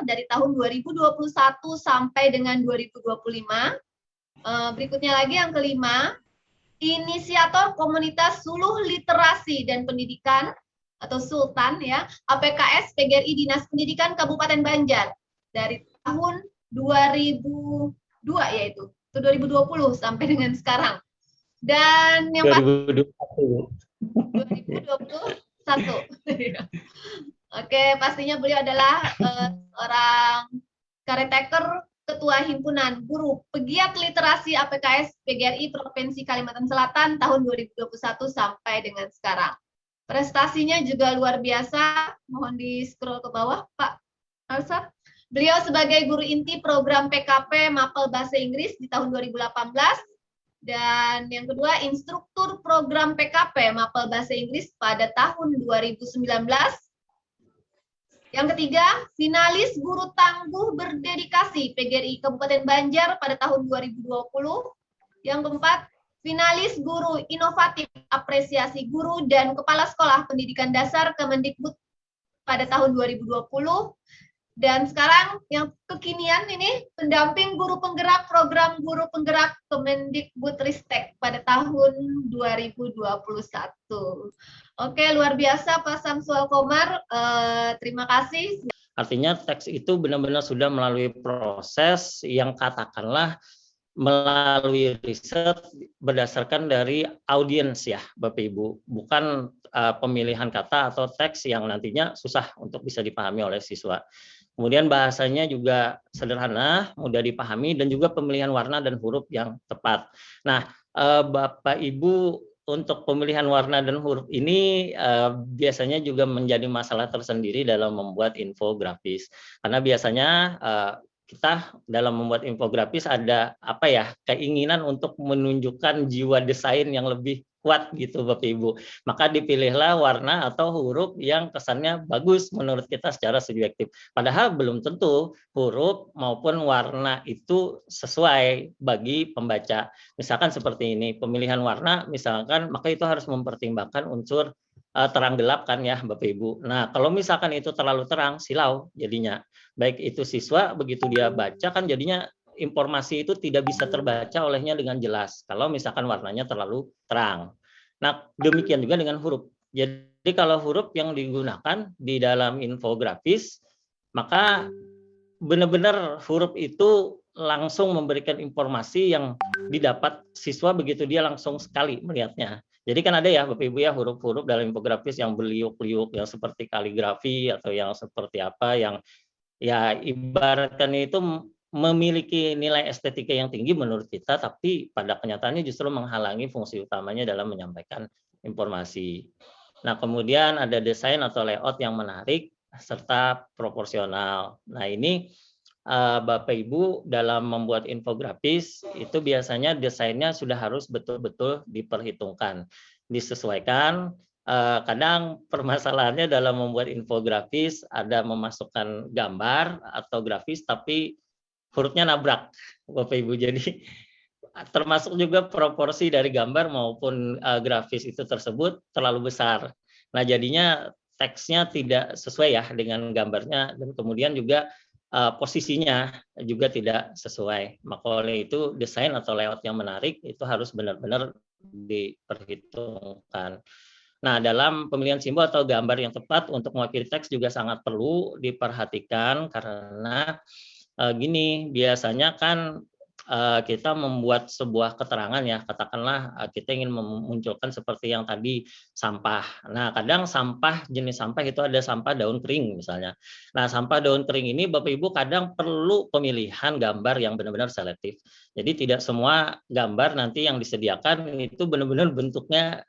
dari tahun 2021 sampai dengan 2025. Berikutnya lagi yang kelima, inisiator komunitas Suluh Literasi dan Pendidikan atau Sultan ya, APKS PGRI Dinas Pendidikan Kabupaten Banjar dari tahun 2002 yaitu 2020 sampai dengan sekarang. Dan yang 2021. Oke, pastinya beliau adalah seorang caretaker Ketua Himpunan Guru Pegiat Literasi APKS PGRI Provinsi Kalimantan Selatan tahun 2021 sampai dengan sekarang. Prestasinya juga luar biasa. Mohon di-scroll ke bawah, Pak Alsat. Beliau sebagai guru inti program PKP Mapel Bahasa Inggris di tahun 2018. Dan yang kedua, instruktur program PKP Mapel Bahasa Inggris pada tahun 2019. Yang ketiga, finalis guru tangguh berdedikasi PGRI Kabupaten Banjar pada tahun 2020. Yang keempat, finalis guru inovatif apresiasi guru dan kepala sekolah pendidikan dasar Kemendikbud pada tahun 2020. Dan sekarang yang kekinian ini, pendamping guru penggerak program guru penggerak Kemendikbudristek pada tahun 2021. Oke, luar biasa Pak Samsuel Komar. Terima kasih. Artinya teks itu benar-benar sudah melalui proses yang katakanlah melalui riset berdasarkan dari audiens ya Bapak Ibu, bukan pemilihan kata atau teks yang nantinya susah untuk bisa dipahami oleh siswa. Kemudian bahasanya juga sederhana, mudah dipahami, dan juga pemilihan warna dan huruf yang tepat. Nah, Bapak Ibu, untuk pemilihan warna dan huruf ini biasanya juga menjadi masalah tersendiri dalam membuat infografis. Karena biasanya kita dalam membuat infografis ada keinginan untuk menunjukkan jiwa desain yang lebih kuat gitu Bapak Ibu. Maka dipilihlah warna atau huruf yang kesannya bagus menurut kita secara subjektif. Padahal belum tentu huruf maupun warna itu sesuai bagi pembaca. Misalkan seperti ini, pemilihan warna misalkan, maka itu harus mempertimbangkan unsur terang gelap kan ya Bapak Ibu. Nah, kalau misalkan itu terlalu terang, silau jadinya. Baik itu siswa begitu dia baca kan jadinya informasi itu tidak bisa terbaca olehnya dengan jelas kalau misalkan warnanya terlalu terang. Nah, demikian juga dengan huruf. Jadi kalau huruf yang digunakan di dalam infografis, maka benar-benar huruf itu langsung memberikan informasi yang didapat siswa begitu dia langsung sekali melihatnya. Jadi kan ada ya Bapak Ibu ya huruf-huruf dalam infografis yang berliuk-liuk, yang seperti kaligrafi atau yang seperti apa, yang ya ibaratkan itu memiliki nilai estetika yang tinggi menurut kita, tapi pada kenyataannya justru menghalangi fungsi utamanya dalam menyampaikan informasi. Nah, kemudian ada desain atau layout yang menarik serta proporsional. Nah, ini Bapak Ibu dalam membuat infografis itu biasanya desainnya sudah harus betul-betul diperhitungkan, disesuaikan. Kadang permasalahannya dalam membuat infografis ada memasukkan gambar atau grafis tapi hurufnya nabrak Bapak Ibu. Jadi termasuk juga proporsi dari gambar maupun grafis itu tersebut terlalu besar. Nah, jadinya teksnya tidak sesuai ya dengan gambarnya, dan kemudian juga posisinya juga tidak sesuai. Maka oleh itu desain atau layout yang menarik itu harus benar-benar diperhitungkan. Nah, dalam pemilihan simbol atau gambar yang tepat untuk mewakili teks juga sangat perlu diperhatikan karena gini, biasanya kan kita membuat sebuah keterangan ya, katakanlah kita ingin memunculkan seperti yang tadi sampah. Nah, kadang jenis sampah itu ada sampah daun kering misalnya. Nah, sampah daun kering ini Bapak Ibu kadang perlu pemilihan gambar yang benar-benar selektif. Jadi tidak semua gambar nanti yang disediakan itu benar-benar bentuknya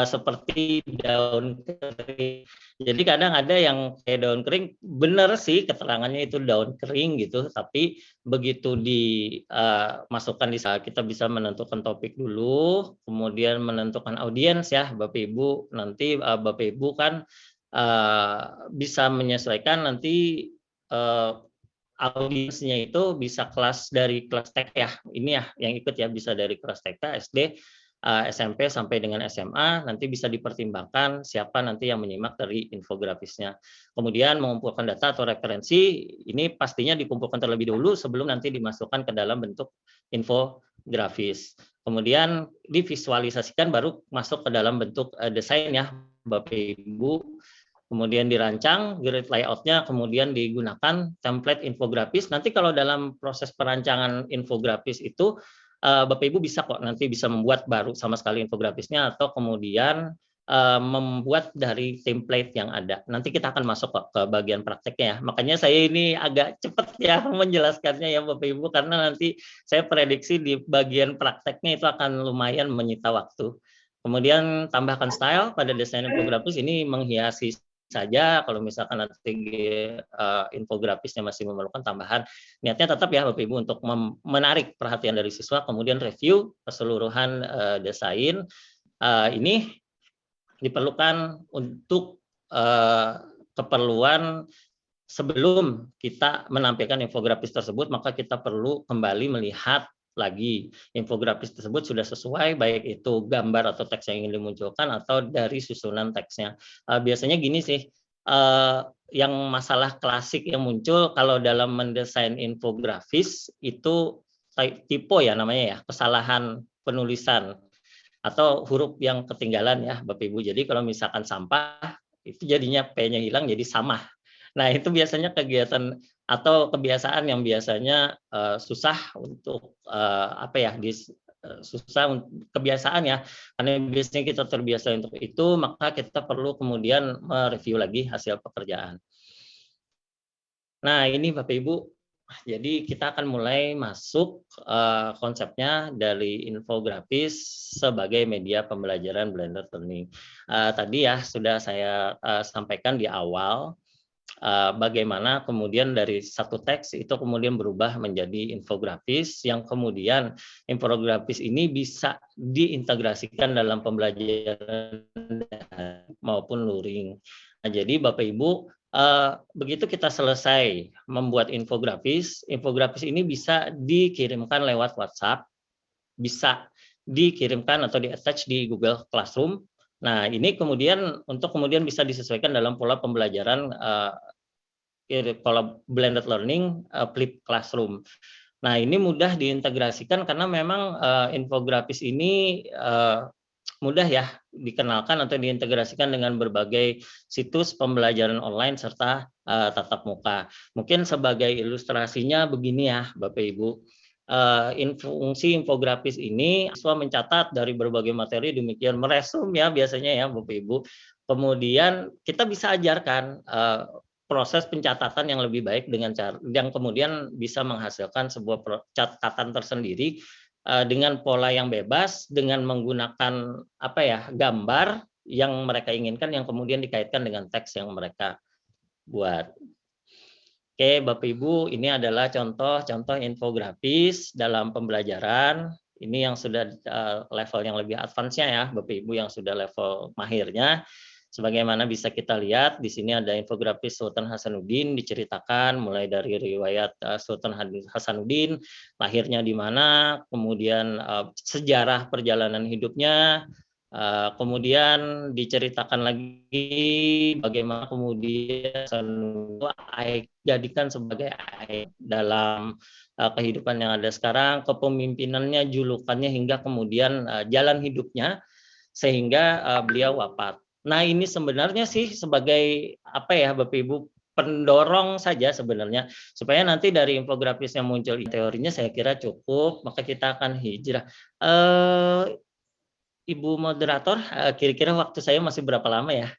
seperti daun kering. Jadi kadang ada yang kayak daun kering, benar sih keterangannya itu daun kering gitu, tapi begitu dimasukkan di sana kita bisa menentukan topik dulu, kemudian menentukan audiens ya Bapak Ibu. Nanti Bapak Ibu kan bisa menyesuaikan nanti audiensnya itu bisa dari kelas TK ya, ini ya yang ikut ya bisa dari kelas TK, SD, SMP sampai dengan SMA, nanti bisa dipertimbangkan siapa nanti yang menyimak dari infografisnya. Kemudian mengumpulkan data atau referensi, ini pastinya dikumpulkan terlebih dahulu sebelum nanti dimasukkan ke dalam bentuk infografis. Kemudian divisualisasikan baru masuk ke dalam bentuk desain ya, Bapak Ibu. Kemudian dirancang, grid layout-nya, kemudian digunakan template infografis. Nanti kalau dalam proses perancangan infografis itu, Bapak Ibu bisa kok nanti bisa membuat baru sama sekali infografisnya atau kemudian membuat dari template yang ada. Nanti kita akan masuk kok ke bagian prakteknya ya. Makanya saya ini agak cepat ya menjelaskannya ya Bapak Ibu, karena nanti saya prediksi di bagian prakteknya itu akan lumayan menyita waktu. Kemudian tambahkan style pada desain infografis, ini menghiasi saja. Kalau misalkan nanti infografisnya masih memerlukan tambahan, niatnya tetap ya Bapak Ibu untuk menarik perhatian dari siswa, kemudian review keseluruhan desain. Ini diperlukan untuk keperluan sebelum kita menampilkan infografis tersebut, maka kita perlu kembali melihat lagi infografis tersebut sudah sesuai, baik itu gambar atau teks yang ingin dimunculkan atau dari susunan teksnya. Biasanya gini sih, yang masalah klasik yang muncul kalau dalam mendesain infografis itu typo ya namanya ya, kesalahan penulisan atau huruf yang ketinggalan ya Bapak Ibu. Jadi kalau misalkan sampah itu jadinya P-nya hilang jadi samah. Nah, itu biasanya kegiatan atau kebiasaan yang biasanya susah untuk susah kebiasaan ya, karena biasanya kita terbiasa untuk itu, maka kita perlu kemudian mereview lagi hasil pekerjaan. Nah, ini Bapak Ibu, jadi kita akan mulai masuk konsepnya dari infografis sebagai media pembelajaran blended learning. Tadi ya sudah saya sampaikan di awal, bagaimana kemudian dari satu teks itu kemudian berubah menjadi infografis, yang kemudian infografis ini bisa diintegrasikan dalam pembelajaran maupun luring. Nah, jadi Bapak Ibu, begitu kita selesai membuat infografis, infografis ini bisa dikirimkan lewat WhatsApp, bisa dikirimkan atau di-attach di Google Classroom. Nah, ini kemudian untuk kemudian bisa disesuaikan dalam pola pembelajaran pola blended learning flip classroom. Nah, ini mudah diintegrasikan karena memang infografis ini mudah ya dikenalkan atau diintegrasikan dengan berbagai situs pembelajaran online serta tatap muka. Mungkin sebagai ilustrasinya begini ya Bapak Ibu. Fungsi infografis ini siswa mencatat dari berbagai materi, demikian meresum ya biasanya ya Bapak Ibu. Kemudian kita bisa ajarkan proses pencatatan yang lebih baik dengan cara yang kemudian bisa menghasilkan sebuah catatan tersendiri dengan pola yang bebas, dengan menggunakan gambar yang mereka inginkan yang kemudian dikaitkan dengan teks yang mereka buat. Oke, Bapak Ibu, ini adalah contoh-contoh infografis dalam pembelajaran. Ini yang sudah level yang lebih advance-nya ya, Bapak Ibu yang sudah level mahirnya. Sebagaimana bisa kita lihat, di sini ada infografis Sultan Hasanuddin diceritakan mulai dari riwayat Sultan Hasanuddin, lahirnya di mana, kemudian sejarah perjalanan hidupnya, kemudian diceritakan lagi bagaimana kemudian jadikan sebagai dalam kehidupan yang ada sekarang, kepemimpinannya, julukannya, hingga kemudian jalan hidupnya sehingga beliau wafat. Nah, ini sebenarnya sih sebagai Bapak Ibu, pendorong saja sebenarnya supaya nanti dari infografis yang muncul teorinya saya kira cukup, maka kita akan hijrah. Ibu moderator, kira-kira waktu saya masih berapa lama ya?